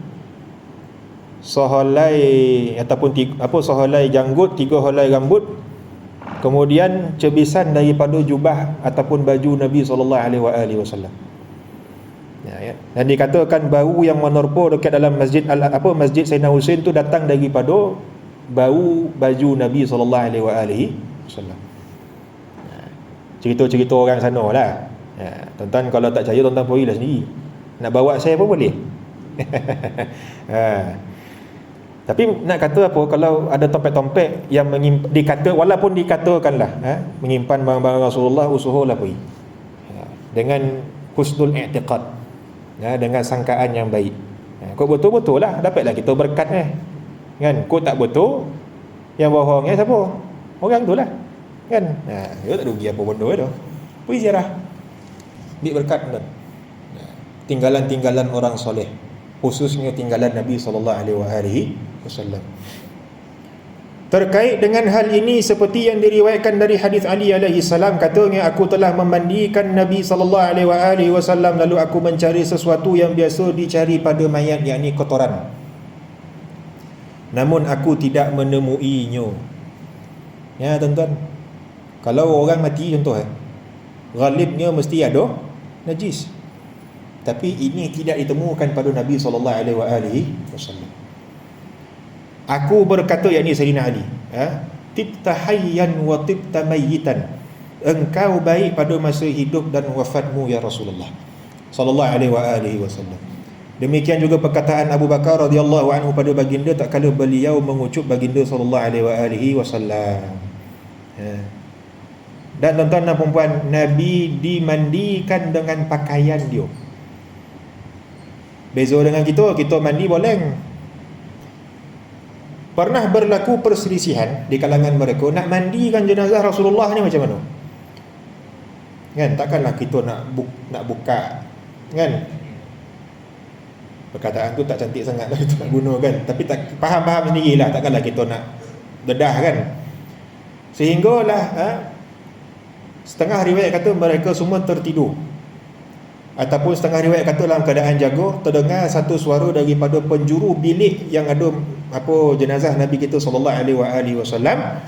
S1: sehelai ataupun sehelai janggut, 3 helai rambut, kemudian cebisan daripada jubah ataupun baju Nabi SAW. Dan dikatakan bau yang menerpa dekat dalam masjid Masjid Sayyidina Husin tu datang daripada bau baju Nabi SAW. Cerita-cerita orang sana lah. Tuan-tuan kalau tak percaya, tuan-tuan pergilah sendiri. Nak bawa saya pun boleh. Tapi nak kata apa, kalau ada tempat-tempat yang walaupun dikatakanlah menyimpan barang-barang Rasulullah, usahalah pergi dengan husnul i'tiqad, dengan sangkaan yang baik. Kau betul-betul lah dapatlah kita berkat kan. Kau tak betul, yang bohongnya siapa? Orang tu lah kan. Dia tak rugi apa benda tu. Pergi ziarah, ambil berkat kan. Tinggalan-tinggalan orang soleh, khususnya tinggalan Nabi SAW. Terkait dengan hal ini, seperti yang diriwayatkan dari hadis Ali alaihi salam, katanya, aku telah memandikan Nabi SAW, lalu aku mencari sesuatu yang biasa dicari pada mayat, yakni kotoran. Namun aku tidak menemuinya. Ya tuan-tuan, kalau orang mati contoh ghalibnya mesti ada najis, tapi ini tidak ditemukan pada Nabi SAW. Aku berkata, yakni Sayyidina Ali, tibta hayyan wa tibta mayyitan, engkau baik pada masa hidup dan wafatmu ya Rasulullah sallallahu alaihi wasallam. Demikian juga perkataan Abu Bakar radhiyallahu anhu pada baginda tak kala beliau mengucup baginda sallallahu alaihi wasallam. Dan tuan-tuan dan puan-puan, Nabi dimandikan dengan pakaian dia. Beza dengan kita mandi boleh. Pernah berlaku perselisihan di kalangan mereka, nak mandikan jenazah Rasulullah ni macam mana? Kan, takkanlah kita nak buka kan. Perkataan tu tak cantik sangat lah kita nak guna kan, tapi tak faham sendirilah, takkanlah kita nak dedah kan. Sehinggalah setengah riwayat kata mereka semua tertidur, ataupun setengah riwayat kata dalam keadaan jaga, terdengar satu suara daripada penjuru bilik yang ada jenazah Nabi kita sallallahu alaihi wasallam.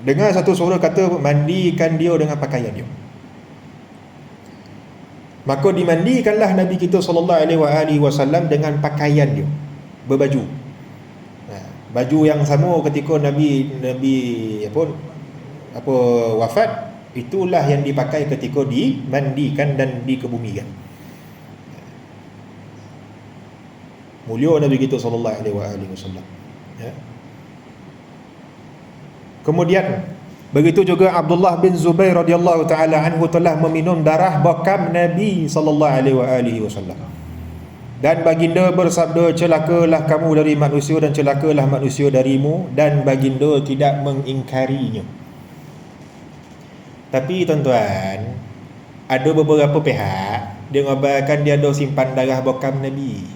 S1: Dengar satu suara kata, mandikan dia dengan pakaian dia. Maka dimandikanlah Nabi kita sallallahu alaihi wasallam dengan pakaian dia, berbaju. Baju yang sama ketika Nabi wafat, itulah yang dipakai ketika dimandikan dan dikebumikan. Mulia Nabi kita sallallahu alaihi wasallam. Kemudian begitu juga Abdullah bin Zubair radhiyallahu taala anhu telah meminum darah bakam Nabi sallallahu alaihi wasallam. Dan baginda bersabda, celakalah kamu dari manusia dan celakalah manusia darimu, dan baginda tidak mengingkarinya. Tapi tuan-tuan, ada beberapa pihak dia ngabarkan dia ada simpan darah bakam Nabi.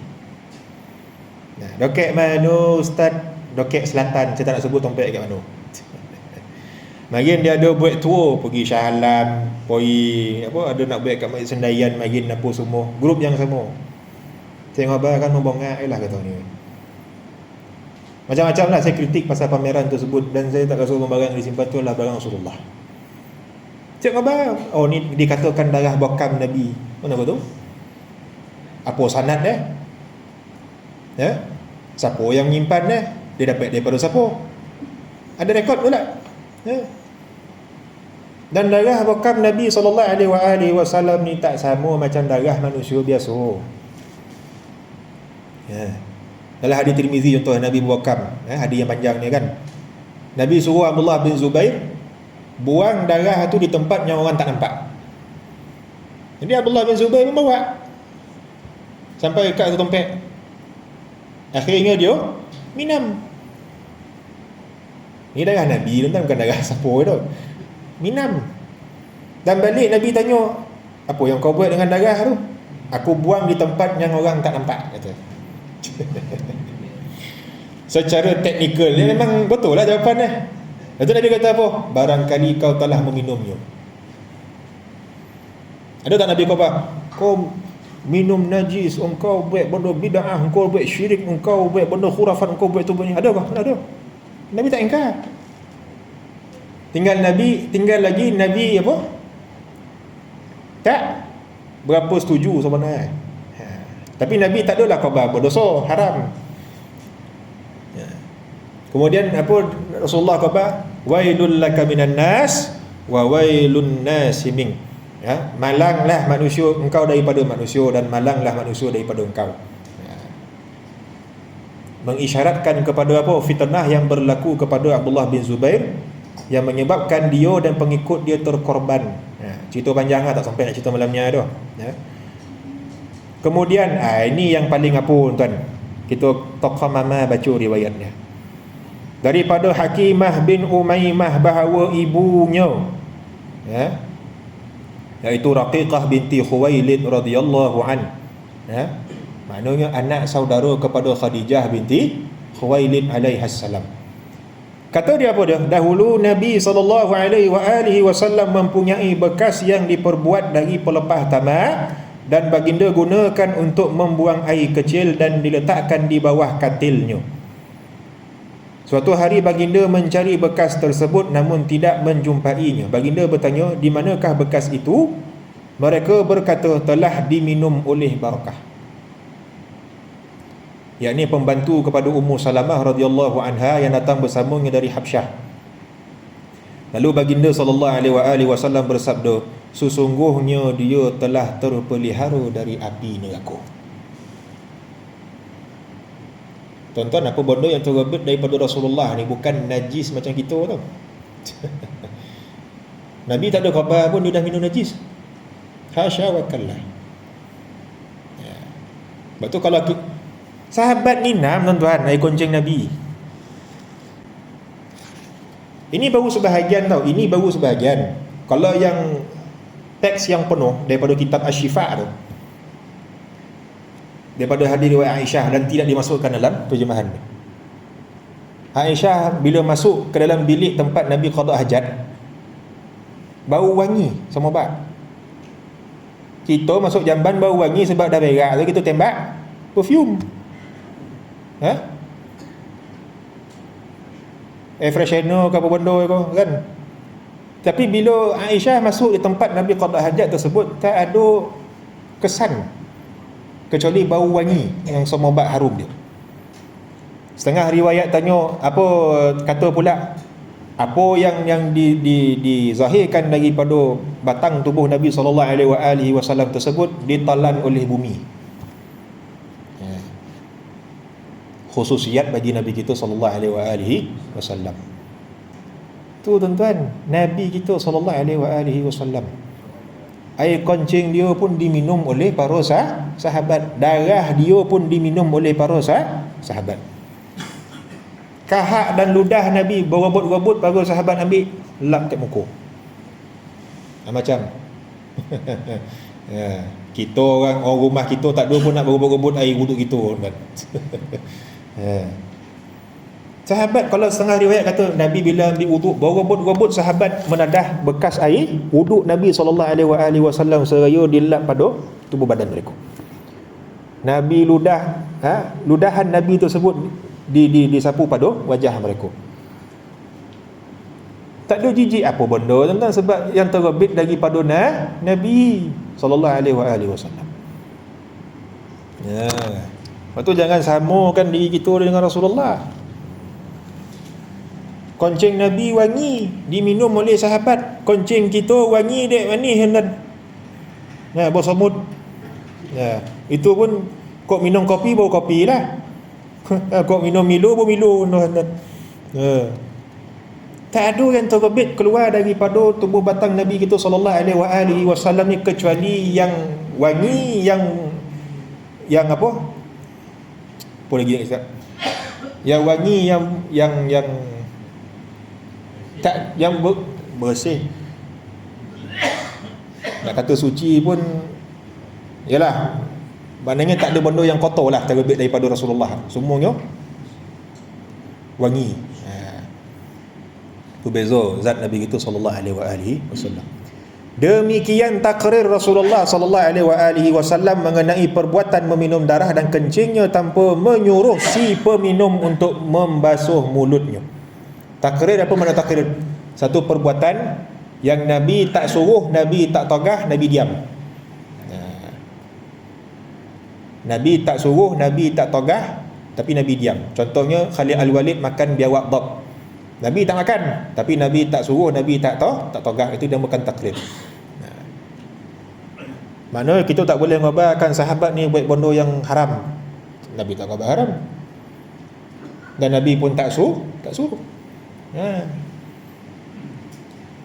S1: Dekat mana ustaz? Dekat selatan, saya tak nak sebut tempat dekat mana. Makin dia ada buat tour, pergi Shah Alam, pergi apa, ada nak buat kat Masjid Sendayan, makin apa semua, grup yang sama. Tengok abang kan membongak lah kata ni. Macam-macam lah saya kritik pasal pameran tersebut, dan saya tak rasa barang yang disimpan tu adalah barang Rasulullah. Tengok abang, oh ni dikatakan darah bakam Nabi. Mana kau tu? Apa sanad dia? Ya? Siapa yang menyimpan dia? Dia dapat daripada siapa? Ada rekod pula. Ya. Dan darah bakam Nabi SAW ni tak sama macam darah manusia biasa. Ya. Dalam hadis Tirmizi contoh Nabi bakam, hadis yang panjang ni kan. Nabi suruh Abdullah bin Zubair buang darah tu di tempat yang orang tak nampak. Jadi Abdullah bin Zubair membawa sampai dekat satu tempat. Akhirnya dia minum. Ni darah Nabi, bukan darah siapa tu. Minum. Dan balik Nabi tanya, apa yang kau buat dengan darah tu? Aku buang di tempat yang orang tak nampak, kata. Secara teknikal ni memang betul lah jawapan dia. Lepas tu Nabi kata apa? Barangkali kau telah meminumnya. Ada tak Nabi kau apa? Kau minum najis, engkau buat benda bid'ah, engkau buat syirik, engkau buat benda khurafat, engkau buat tu banyak. Ada ke? Ada. Nabi tak ingkar. Tinggal lagi Nabi apa? Tak berapa setuju sebenarnya. Tapi Nabi tak adalah khabar berdosa, haram. Kemudian apa Rasulullah khabar? Wailul laka minan nas wa wailun nasi mink. Ya, malanglah manusia engkau daripada manusia, dan malanglah manusia daripada engkau. Mengisyaratkan kepada apa? Fitnah yang berlaku kepada Abdullah bin Zubair yang menyebabkan dia dan pengikut dia terkorban. Cerita panjang lah, tak sampai nak cerita malamnya tu. Kemudian ini yang paling apa tuan, kita taqamama baca riwayatnya daripada Hakimah bin Umaymah bahawa ibunya, iaitu Raqiqah binti Khuwailid radhiyallahu an, maknanya anak saudara kepada Khadijah binti Khuwailid alaihassalam. Kata dia apa dia? Dahulu Nabi SAW mempunyai bekas yang diperbuat dari pelepah tamak, dan baginda gunakan untuk membuang air kecil dan diletakkan di bawah katilnya. Suatu hari baginda mencari bekas tersebut namun tidak menjumpainya. Baginda bertanya, di manakah bekas itu? Mereka berkata, telah diminum oleh Barakah, yakni pembantu kepada Ummu Salamah radhiyallahu anha yang datang bersamanya dari Habsyah. Lalu baginda SAW bersabda, sesungguhnya dia telah terpelihara dari api neraka. Tuan-tuan, apa benda yang terbit daripada Rasulullah ni bukan najis macam kita tau. Nabi tak ada khabar pun dia dah minum najis. Hasya wa kallah. Sebab tu kalau sahabat ni tuan-tuan, air konceng Nabi. Ini baru sebahagian tau. Ini baru sebahagian. Kalau yang teks yang penuh daripada kitab Asy-Syifa tu, daripada hadis riwayat Aisyah, dan tidak dimasukkan dalam terjemahan. Aisyah bila masuk ke dalam bilik tempat Nabi qada hajat, bau wangi sama bak. Kita masuk jamban bau wangi sebab dah berak tu kita tembak perfume. Air freshener ke apa benda ke kan. Tapi bila Aisyah masuk di tempat Nabi qada hajat tersebut, tak ada kesan kecuali bau wangi yang semerbak harum dia. Setengah riwayat tanya, apa kata pula, apa yang dizahirkan daripada batang tubuh Nabi SAW tersebut ditelan oleh bumi. Khususiat bagi Nabi kita SAW. Tu tuan-tuan, Nabi kita SAW, air konceng dia pun diminum oleh para sahabat, darah dia pun diminum oleh para sahabat. Kahak dan ludah Nabi berebut-rebut, para sahabat ambil lap kat muka. Macam kita orang rumah kita tak ada pun nak berebut-rebut air wuduk kita kan. Sahabat, kalau setengah riwayat kata Nabi bila ambil wuduk, berebut-rebut sahabat menadah bekas air wuduk Nabi SAW seraya dilap pada tubuh badan mereka. Nabi ludahan Nabi tersebut disapu pada wajah mereka. Tak ada jijik apa benda tentang, sebab yang terbit daripada Nabi SAW. Ya. Lepas tu jangan samakan diri kita dengan Rasulullah. Konceng Nabi wangi, diminum oleh sahabat. Konceng kita wangi dek manis hendak. Ya, bersamut. Ya, itu pun kok minum kopi bau kopi lah. Kok minum Milo bau Milo hendak. Ya. Tak ada yang terbit keluar daripada tubuh batang Nabi kita sallallahu alaihi wasallam ni kecuali yang wangi, yang apa? Apa lagi nak cakap? Yang wangi, yang tak, yang bersih. Nak kata suci pun yalah, maknanya tak ada benda yang kotor lah terbit daripada Rasulullah. Semuanya wangi. Itu beza zat Nabi kita sallallahu alaihi wasallam. Demikian takrir Rasulullah sallallahu alaihi wasallam mengenai perbuatan meminum darah dan kencingnya tanpa menyuruh si peminum untuk membasuh mulutnya. Takrir, apa makna takrir? Satu perbuatan yang Nabi tak suruh, Nabi tak togah, Nabi diam. Nabi tak suruh, Nabi tak togah, tapi Nabi diam. Contohnya Khalid Al-Walid makan biawak dhab. Nabi tak makan, tapi Nabi tak suruh, Nabi tak togah. Itu dia bukan takrir. Mana kita tak boleh ngabarkan sahabat ni buat benda yang haram. Nabi tak khabar haram. Dan Nabi pun tak suruh.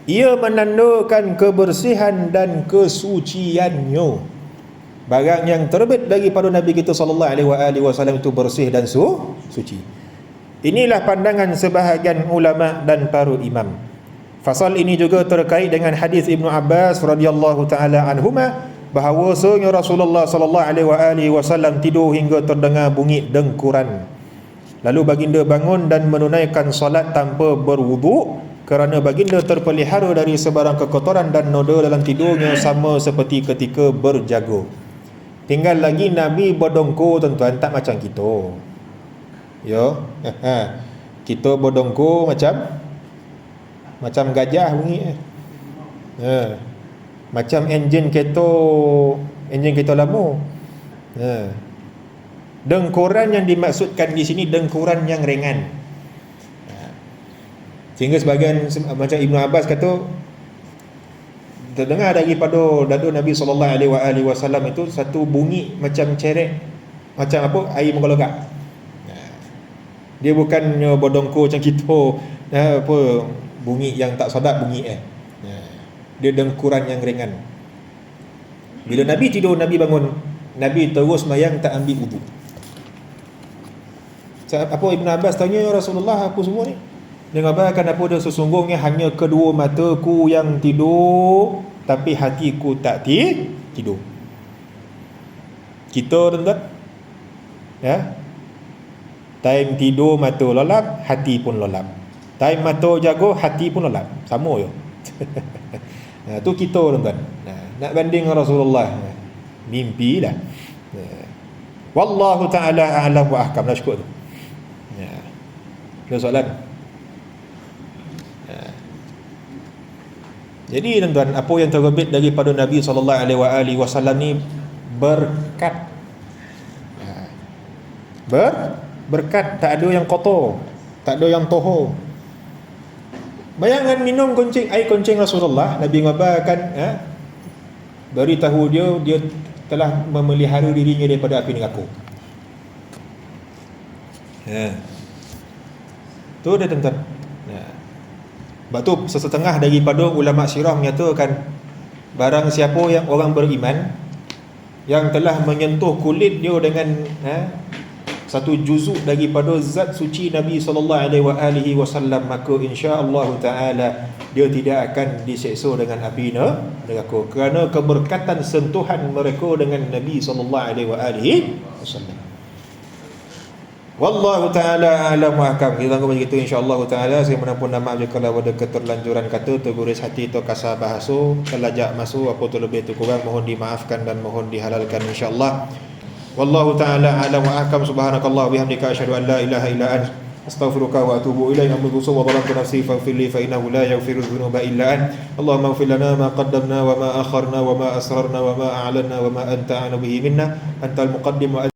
S1: Ia menandakan kebersihan dan kesuciannya. Barang yang terbit daripada Nabi kita sallallahu alaihi wasallam itu bersih dan suci. Inilah pandangan sebahagian ulama dan para imam. Fasal ini juga terkait dengan hadis Ibnu Abbas radhiyallahu taala anhuma, bahawasanya Rasulullah sallallahu alaihi wasallam tidur hingga terdengar bunyi dengkuran. Lalu baginda bangun dan menunaikan solat tanpa berwuduk, kerana baginda terpelihara dari sebarang kekotoran dan noda dalam tidurnya sama seperti ketika berjaga. Tinggal lagi Nabi berdongkur, tuan-tuan, tak macam kita. Ya, kita berdongkur macam gajah bunyi. Macam enjin kereta lama. Dengkuran yang dimaksudkan di sini dengkuran yang ringan. Sehingga sebagian macam Ibnu Abbas kata terdengar daripada dada Nabi sallallahu alaihi wasallam itu satu bunyi macam cerek, macam apa, air menggelagak. Dia bukannya berdongkur macam kita apa bunyi yang tak sedap bunyi dia dengkuran yang ringan. Bila Nabi tidur, Nabi bangun, Nabi terus mayang tak ambil wuduk. Apa Ibn Abbas tanya, ya Rasulullah, apa semua ni? Dia ngabarkan apa dia, sesungguhnya hanya kedua mataku yang tidur, tapi hatiku tak tidur. Kita tuan-tuan, ya, time tidur mata lelap, hati pun lelap. Time mata jaga, hati pun lelap. Sama je. Tu kita tuan-tuan. Nak banding dengan Rasulullah, mimpi lah. Wallahu ta'ala a'lam wa ahkam. Nak syukur tu. Ada soalan? Jadi tuan-tuan, apa yang terbit daripada Nabi SAW ni berkat. Berkat, tak ada yang kotor, tak ada yang tohor. Bayangkan minum air konceng Rasulullah, Nabi ngabarkan, beritahu dia telah memelihara dirinya daripada api neraka. Tu dia tuan-tuan. Sebab tu sesetengah daripada ulama sirah menyatakan, barang siapa yang orang beriman yang telah menyentuh kulit dia dengan satu juzuk daripada zat suci Nabi SAW, maka insya-Allah taala dia tidak akan diseksa dengan api neraka, kerana keberkatan sentuhan mereka dengan Nabi SAW. Wallahu ta'ala a'lam wa ahkam. Kita tunggu begitu insya-Allah taala. Saya menampun maaf jika ada keterlanjuran kata, terguris hati atau kasar bahasa, terlajak masuk apa tu lebih tu kurang, mohon dimaafkan dan mohon dihalalkan insya-Allah. Wallahu ta'ala a'lam wa ahkam. Subhanakallah bihamdika asyhadu an la ilaha illa anta astaghfiruka wa atubu ilaik. Amma bisu wa dhalamtu nafsi faghfir li fa innahu la yaghfiru dhunuba illa anta. Allahumma ighfir lana ma qaddamna wa ma akharna wa ma asrarna wa ma a'lanna wa ma anta a'lamu bihi minna. Antal muqaddim wa